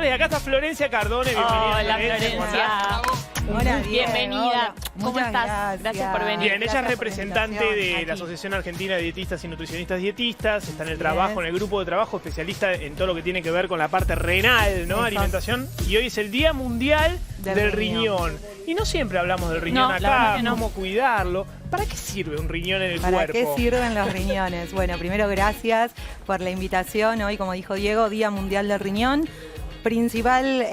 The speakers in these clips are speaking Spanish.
señores, acá está Florencia Cardone. Bienvenida. Hola, Florencia. Hola, Bienvenida. hola. ¿Cómo Muchas estás? Gracias por venir. Bien, ella es representante de aquí. la Asociación Argentina de Dietistas y Nutricionistas Dietistas. Está en el trabajo, en el grupo de trabajo especialista en todo lo que tiene que ver con la parte renal, ¿no? Exacto. Alimentación. Y hoy es el Día Mundial del Riñón. Y no siempre hablamos del riñón No, la verdad acá, que no. cómo cuidarlo. ¿Para qué sirve un riñón en el ¿Para cuerpo? qué sirven los riñones? Bueno, primero gracias por la invitación. Hoy, como dijo Diego, Día Mundial del Riñón. Principal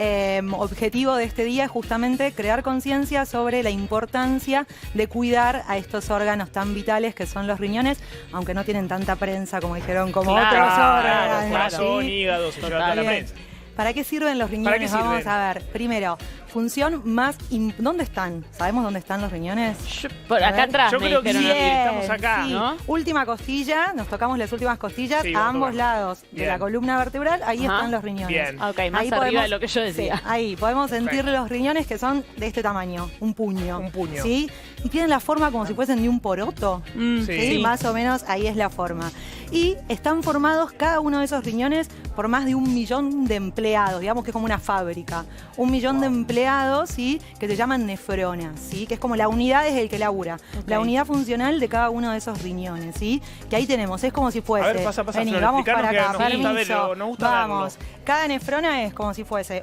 objetivo de este día es justamente crear conciencia sobre la importancia de cuidar a estos órganos tan vitales que son los riñones, aunque no tienen tanta prensa como dijeron, como Claro, otros Claro, órganos. corazón, ¿sí? hígado, se lleva toda la Bien. prensa. ¿Para qué sirven los riñones? ¿Para qué Vamos sirven? a ver. Primero, función más... ¿Dónde están? ¿Sabemos dónde están los riñones? Por A acá ver. atrás Yo me creo que dijeron. sí. Estamos acá, sí. ¿no? Última costilla, nos tocamos las últimas costillas Sí, a vamos ambos tocando. lados de Bien. la columna vertebral, ahí Ajá. están los riñones. Bien. Ok, más Ahí arriba de lo que yo decía. Sí, ahí podemos sentir Perfecto. los riñones que son de este tamaño, un puño. Un puño. ¿Sí? Y tienen la forma como si fuesen de un poroto. Mm, Sí. ¿Sí? Más o menos ahí es la forma. Y están formados cada uno de esos riñones por más de 1 millón de empleados, digamos que es como una fábrica. 1 millón de empleados, ¿sí? Que se llaman nefronas, ¿sí? Que es como la unidad es el que labura. Ok. La unidad funcional de cada uno de esos riñones, ¿sí? Que ahí tenemos, es como si fuese. A ver, pasa, Vení, Flor, vamos para explicanos acá, que nos gusta permiso. verlo, nos gusta Vamos. Cada nefrona es como si fuese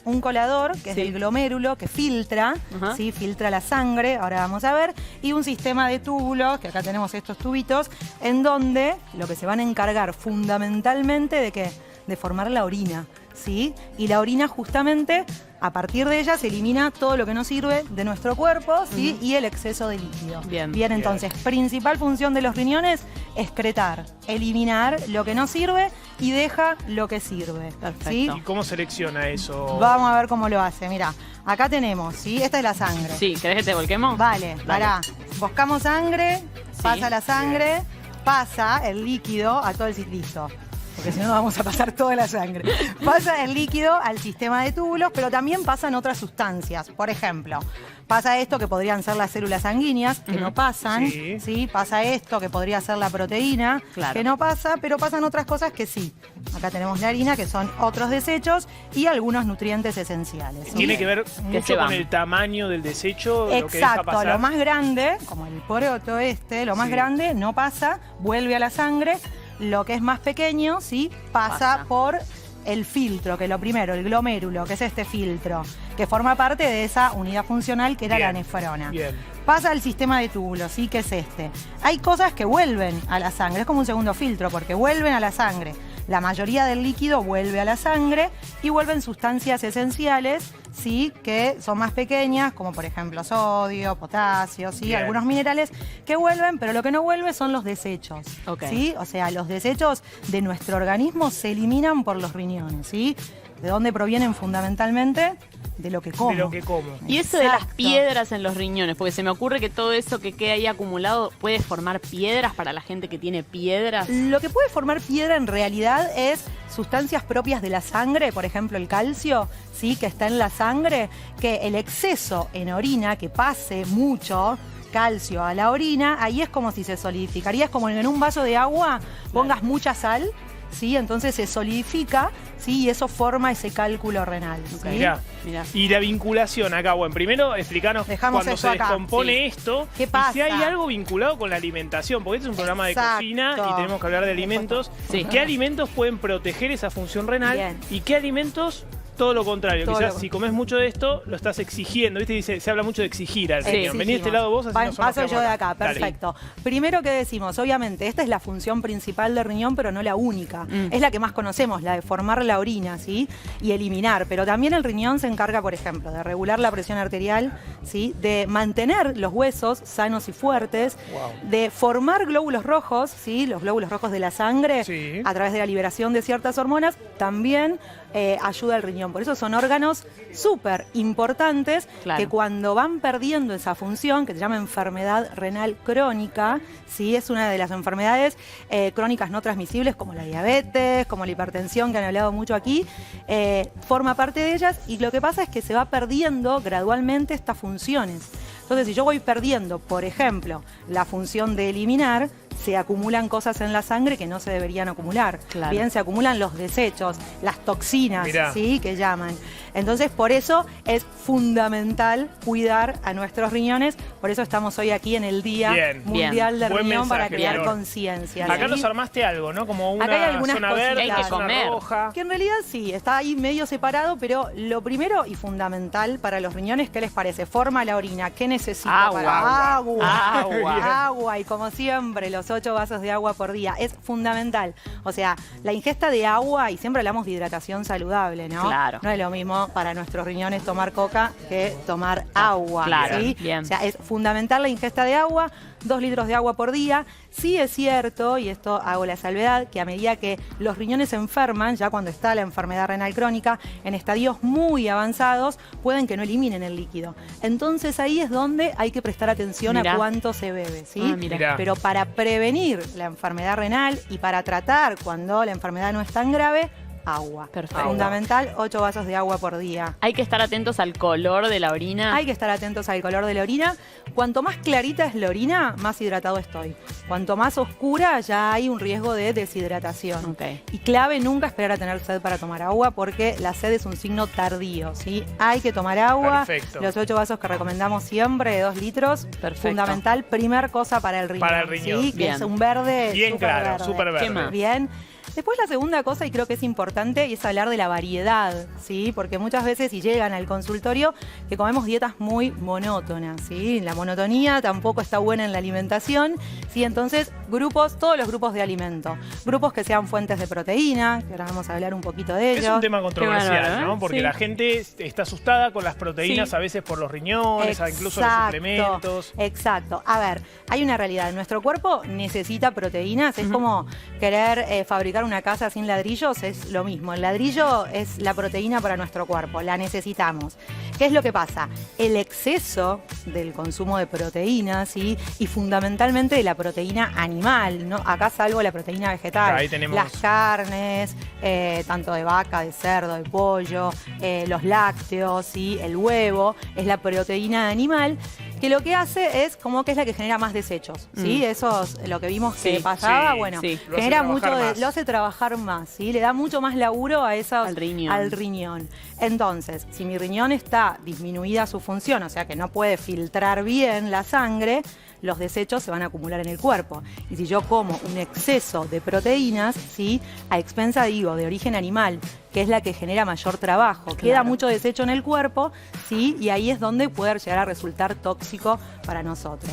un colador, que es Sí. el glomérulo, que filtra, Ajá. ¿sí? Filtra la sangre, ahora vamos a ver, y un sistema de túbulos, que acá tenemos estos tubitos, en donde lo que se van a encargar fundamentalmente de qué? De formar la orina, ¿sí? Y la orina justamente, a partir de ella se elimina todo lo que no sirve de nuestro cuerpo, ¿sí? Y el exceso de líquido. Bien. Bien, entonces, principal función de los riñones, excretar, eliminar lo que no sirve y deja lo que sirve. Perfecto. ¿sí? ¿Y cómo selecciona eso? Vamos a ver cómo lo hace. Mira, acá tenemos, ¿sí? Esta es la sangre. Sí, ¿querés que te volquemos? Vale, pará. Buscamos sangre, pasa la sangre, pasa el líquido a todo el listo. Porque si no, vamos a pasar toda la sangre. Pasa el líquido al sistema de túbulos, pero también pasan otras sustancias. Por ejemplo, pasa esto que podrían ser las células sanguíneas, que no pasan. Sí. ¿sí? Pasa esto que podría ser la proteína, Claro. que no pasa, pero pasan otras cosas que sí. Acá tenemos la harina, que son otros desechos y algunos nutrientes esenciales. ¿sí? Tiene que ver se mucho van. con el tamaño del desecho, lo que deja Exacto, pasar. lo más grande, como el poroto lo más Sí. grande no pasa, vuelve a la sangre. Lo que es más pequeño, sí, pasa por el filtro, que es lo primero, el glomérulo, que es este filtro, que forma parte de esa unidad funcional que era Bien, la nefrona. bien. Pasa al sistema de túbulos, ¿sí? Que es este. Hay cosas que vuelven a la sangre, es como un segundo filtro, porque vuelven a la sangre. La mayoría del líquido vuelve a la sangre y vuelven sustancias esenciales, ¿sí? Que son más pequeñas, como por ejemplo sodio, potasio, ¿sí? Bien. Algunos minerales que vuelven, pero lo que no vuelve son los desechos. Ok. ¿Sí? O sea, los desechos de nuestro organismo se eliminan por los riñones, ¿sí? ¿De dónde provienen fundamentalmente? De lo que como. De lo que como. Y eso de las Exacto. piedras en los riñones, porque se me ocurre que todo eso que queda ahí acumulado puede formar piedras para la gente que tiene piedras. Lo que puede formar piedra en realidad es sustancias propias de la sangre, por ejemplo el calcio, ¿sí? Que está en la sangre, que el exceso en orina, que pase mucho calcio a la orina, ahí es como si se solidificaría, es como en un vaso de agua pongas mucha sal, ¿sí? Entonces se solidifica, ¿sí? Y eso forma ese cálculo renal, ¿sí? Mirá. Mirá. Y la vinculación acá, bueno, primero explicanos Dejamos cuando eso se acá. descompone Sí. esto ¿Qué y pasa? si hay algo vinculado con la alimentación, porque este es un programa de Exacto. cocina y tenemos que hablar de alimentos. Sí. ¿Qué alimentos pueden proteger esa función renal? Bien. ¿Y qué alimentos todo lo contrario? Todo Quizás lo- si comes mucho de esto, lo estás exigiendo, ¿viste? Dice, se habla mucho de exigir al Sí. riñón. Vení de este Exigimos. lado vos, así nos Paso yo quedamos de acá, Dale. perfecto. Primero que decimos, obviamente, esta es la función principal del riñón, pero no la única. Es la que más conocemos, la de formar la orina, ¿sí? Y eliminar. Pero también el riñón se encarga, por ejemplo, de regular la presión arterial, ¿sí? De mantener los huesos sanos y fuertes, Wow. de formar glóbulos rojos, ¿sí? Los glóbulos rojos de la sangre, Sí. a través de la liberación de ciertas hormonas, también ayuda al riñón. Por eso son órganos súper importantes Claro. que cuando van perdiendo esa función, que se llama enfermedad renal crónica, ¿sí? Es una de las enfermedades crónicas no transmisibles como la diabetes, como la hipertensión, que han hablado mucho aquí, forma parte de ellas y lo que pasa es que se va perdiendo gradualmente estas funciones. Entonces, si yo voy perdiendo, por ejemplo, la función de eliminar, se acumulan cosas en la sangre que no se deberían acumular. Claro. Bien, se acumulan los desechos, las toxinas, Mirá. ¿sí? Que llaman. Entonces, por eso es fundamental cuidar a nuestros riñones. Por eso estamos hoy aquí en el Día Bien. Mundial del Buen Riñón para mensaje, crear Flor. conciencia. Acá ¿sí? nos armaste algo, ¿no? Como una Acá hay algunas zona cositas. verde, Hay que una zona comer. roja. Que en realidad sí, está ahí medio separado, pero lo primero y fundamental para los riñones, ¿qué les parece? Forma la orina. ¿Qué necesita Agua. para agua? Agua. Agua, y como siempre, los 8 vasos de agua por día. Es fundamental. O sea, la ingesta de agua, y siempre hablamos de hidratación saludable, ¿no? Claro. No es lo mismo para nuestros riñones tomar coca que tomar agua. Claro, ¿sí? bien. O sea, es fundamental la ingesta de agua, 2 litros de agua por día. Sí es cierto, y esto hago la salvedad, que a medida que los riñones se enferman, ya cuando está la enfermedad renal crónica, en estadios muy avanzados, pueden que no eliminen el líquido. Entonces ahí es donde hay que prestar atención Mirá. a cuánto se bebe, ¿sí? Ah, mirá. Pero para prevenir la enfermedad renal y para tratar cuando la enfermedad no es tan grave, agua. Perfecto. Fundamental, 8 vasos de agua por día. Hay que estar atentos al color de la orina. Hay que estar atentos al color de la orina. Cuanto más clarita es la orina, más hidratado estoy. Cuanto más oscura, ya hay un riesgo de deshidratación. Ok. Y clave, nunca esperar a tener sed para tomar agua, porque la sed es un signo tardío, ¿sí? Hay que tomar agua. Perfecto. Los 8 vasos que recomendamos siempre, de 2 litros. Perfecto. Fundamental, primer cosa para el riñón. Para el riñón. ¿sí? Que Bien. es un verde Bien súper claro, verde. súper verde. ¿Qué más? Bien. Después la segunda cosa, y creo que es importante, es hablar de la variedad, ¿sí? Porque muchas veces, si llegan al consultorio, que comemos dietas muy monótonas, ¿sí? La monotonía tampoco está buena en la alimentación, ¿sí? Entonces, todos los grupos de alimento. Grupos que sean fuentes de proteína, que ahora vamos a hablar un poquito de Es ellos. un tema controversial, bárbaro, ¿eh? ¿no? Porque Sí. la gente está asustada con las proteínas, Sí. a veces por los riñones, incluso los suplementos. Exacto. A ver, hay una realidad. Nuestro cuerpo necesita proteínas. Es como querer fabricar una casa sin ladrillos, es lo mismo. El ladrillo es la proteína para nuestro cuerpo, la necesitamos. ¿Qué es lo que pasa? El exceso del consumo de proteínas, ¿sí? Y fundamentalmente de la proteína animal, ¿no? Acá salvo la proteína vegetal. Ahí tenemos- Las carnes, tanto de vaca, de cerdo, de pollo, los lácteos, ¿sí? El huevo, es la proteína animal, que lo que hace es como que es la que genera más desechos, ¿sí? Eso es lo que vimos que Sí, pasaba, sí, bueno, sí. Lo hace genera trabajar mucho, más. lo hace trabajar más, ¿sí? Le da mucho más laburo a esos, Al riñón. al riñón. Entonces, si mi riñón está disminuida su función, o sea que no puede filtrar bien la sangre, los desechos se van a acumular en el cuerpo. Y si yo como un exceso de proteínas, ¿sí? A expensa, digo, de origen animal, que es la que genera mayor trabajo, queda Claro. mucho desecho en el cuerpo, ¿sí? Y ahí es donde puede llegar a resultar tóxico para nosotros.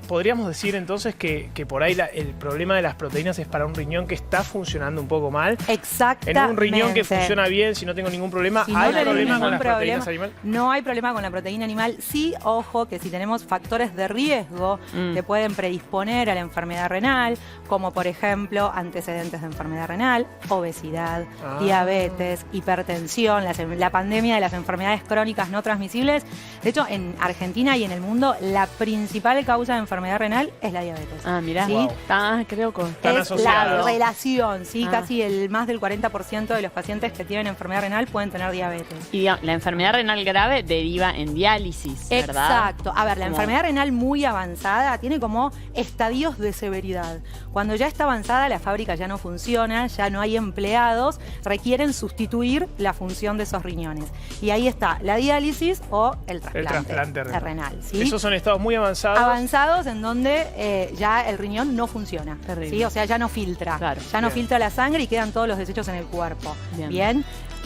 Podríamos decir entonces que por ahí el problema de las proteínas es para un riñón que está funcionando un poco mal. Exactamente. En un riñón que funciona bien, si no tengo ningún problema, Si no ¿hay tenés problema ningún con las problema, proteínas animales? no hay problema con la proteína animal. Sí, ojo, que si tenemos factores de riesgo que pueden predisponer a la enfermedad renal, como por ejemplo antecedentes de enfermedad renal, obesidad, Ah. diabetes, hipertensión, la pandemia de las enfermedades crónicas no transmisibles. De hecho, en Argentina y en el mundo, la principal causa de enfermedad renal es la diabetes. Ah, mirá. ¿Sí? Wow. Está, creo que... Están Es la asociados. relación, ¿sí? Ah. Casi más del 40% de los pacientes que tienen enfermedad renal pueden tener diabetes. Y digamos, la enfermedad renal grave deriva en diálisis, ¿verdad? Exacto. A ver, la Como- enfermedad renal muy avanzada tiene como estadios de severidad. Cuando ya está avanzada, la fábrica ya no funciona, ya no hay empleados, requieren sustituir la función de esos riñones. Y ahí está la diálisis o el trasplante renal. ¿sí? Esos son estados muy avanzados. Avanzados en donde ya el riñón no funciona. Terrible. ¿sí? O sea, ya no filtra. Claro. Ya no Bien. filtra la sangre y quedan todos los desechos en el cuerpo. Bien. Bien.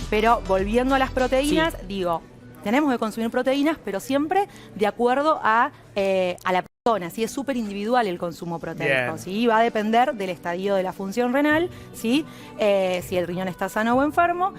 Pero volviendo a las proteínas, digo, tenemos que consumir proteínas, pero siempre de acuerdo a la persona. ¿sí? Es súper individual el consumo proteico. Bien. ¿sí? Va a depender del estadio de la función renal, ¿sí? Si el riñón está sano o enfermo.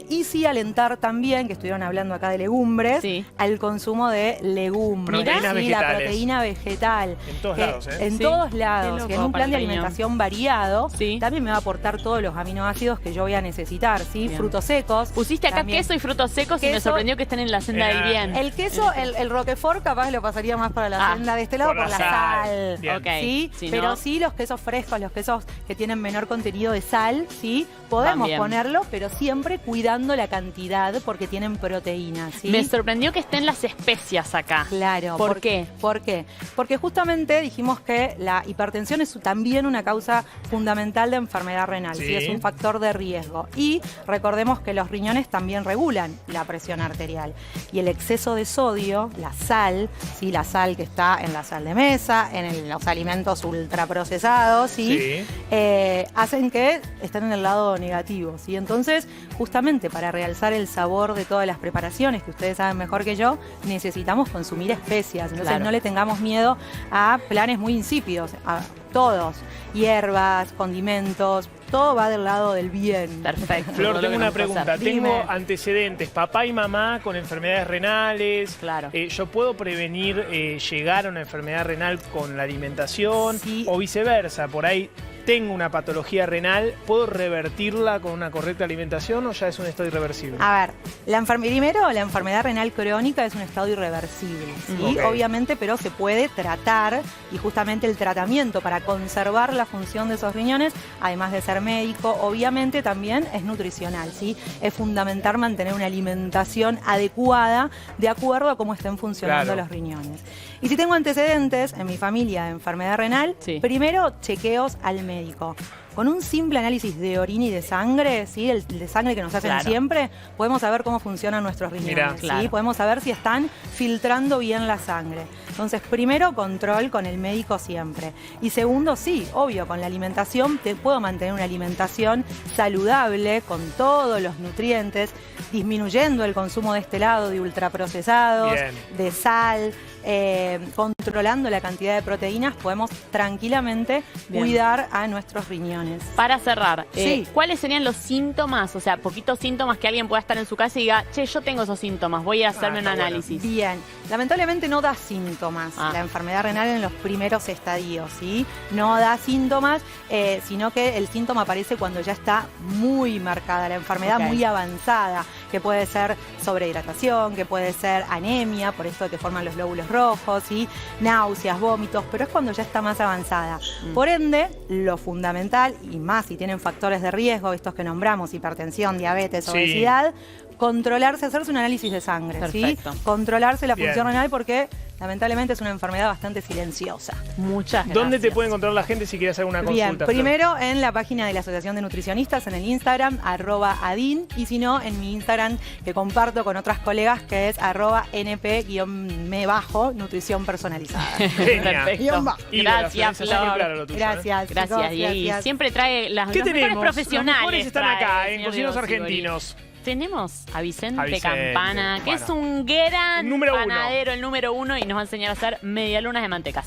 Y sí alentar también, que estuvieron hablando acá de legumbres, Sí. al consumo de legumbres. Proteínas ¿sí? La vegetales. proteína vegetal. En todos que lados, ¿eh? En Sí. todos Qué lados. loco Que en un para plan de el riñón. alimentación variado Sí. también me va a aportar todos los aminoácidos que yo voy a necesitar. ¿sí? Bien. Frutos secos. Pusiste acá también. queso y frutos secos y me Queso. sorprendió que estén en la senda del bien. El queso, el Roquefort, capaz lo pasaría más para la Ah. senda de este lado, mediado Por por la la sal. sal. Bien. Ok. ¿Sí? Si Pero no- sí los quesos frescos, los quesos que tienen menor contenido de sal, ¿sí? Podemos Van bien. ponerlo, pero siempre cuidando la cantidad porque tienen proteínas, ¿sí? Me sorprendió que estén las especias acá. Claro. ¿Por qué? ¿Por qué? Porque justamente dijimos que la hipertensión es también una causa fundamental de enfermedad renal, Sí. ¿sí? Es un factor de riesgo. Y recordemos que los riñones también regulan la presión arterial. Y el exceso de sodio, la sal, ¿sí? La sal que está en la sal de mesa, en los alimentos ultraprocesados, ¿sí? Sí. Hacen que estén en el lado negativo, ¿sí? Entonces, justamente para realzar el sabor de todas las preparaciones, que ustedes saben mejor que yo, necesitamos consumir especias. Entonces, Claro. no le tengamos miedo a planes muy insípidos, a todos, hierbas, condimentos, todo va del lado del bien. Perfecto. Flor, Todo lo tengo que una nos gusta pregunta. hacer. Dime. Tengo antecedentes, papá y mamá con enfermedades renales. Claro. ¿Yo puedo prevenir llegar a una enfermedad renal con la alimentación? Sí. O viceversa, por ahí tengo una patología renal, ¿puedo revertirla con una correcta alimentación o ya es un estado irreversible? A ver, primero, la enfermedad renal crónica es un estado irreversible, ¿sí? Ok. Obviamente, pero se puede tratar y justamente el tratamiento para conservar la función de esos riñones, además de ser médico, obviamente también es nutricional, ¿sí? Es fundamental mantener una alimentación adecuada de acuerdo a cómo estén funcionando Claro. los riñones. Y si tengo antecedentes en mi familia de enfermedad renal, Sí. primero chequeos al médico. Con un simple análisis de orina y de sangre, ¿sí? El de sangre que nos hacen Claro. siempre, podemos saber cómo funcionan nuestros riñones. Mirá. ¿sí? Claro. Podemos saber si están filtrando bien la sangre. Entonces, primero, control con el médico siempre. Y segundo, sí, obvio, con la alimentación te puedo mantener una alimentación saludable, con todos los nutrientes, disminuyendo el consumo de este lado de ultraprocesados, Bien. de sal, controlando la cantidad de proteínas, podemos tranquilamente Bien. cuidar a nuestros riñones. Para cerrar, Sí. ¿cuáles serían los síntomas? O sea, poquitos síntomas que alguien pueda estar en su casa y diga, che, yo tengo esos síntomas, voy a hacerme un está bueno. análisis. Bien, lamentablemente no da síntomas Ah. la enfermedad renal en los primeros estadios, ¿sí? No da síntomas, sino que el síntoma aparece cuando ya está muy marcada la enfermedad, Ok. muy avanzada, que puede ser sobrehidratación, que puede ser anemia, por esto que forman los glóbulos rojos, ¿sí? Náuseas, vómitos, pero es cuando ya está más avanzada. Por ende, lo fundamental, y más si tienen factores de riesgo, estos que nombramos, hipertensión, diabetes, Sí. obesidad, controlarse, hacerse un análisis de sangre, Perfecto. ¿sí? Controlarse la Bien. función renal porque lamentablemente es una enfermedad bastante silenciosa. Muchas gracias. ¿Dónde te puede encontrar la gente si quieres hacer una Bien, consulta? Flor? primero en la página de la Asociación de Nutricionistas, en el Instagram, @adin, y si no, en mi Instagram, que comparto con otras colegas, que es @np_nutrición personalizada. Genia. Perfecto. Guión bajo. Y la Gracias, Florencia, súper Flor. claro lo tuyo, ¿eh? Gracias. Gracias, chicos, Diego. gracias. Siempre trae las ¿Qué los mejores tenemos? profesionales. Los mejores están trae, acá, en señor Cocineros Diego Sibori. Argentinos. Tenemos a Vicente, A Vicente, Campana, que bueno. es un gran Número uno. panadero, el número 1, y nos va a enseñar a hacer medialunas de manteca.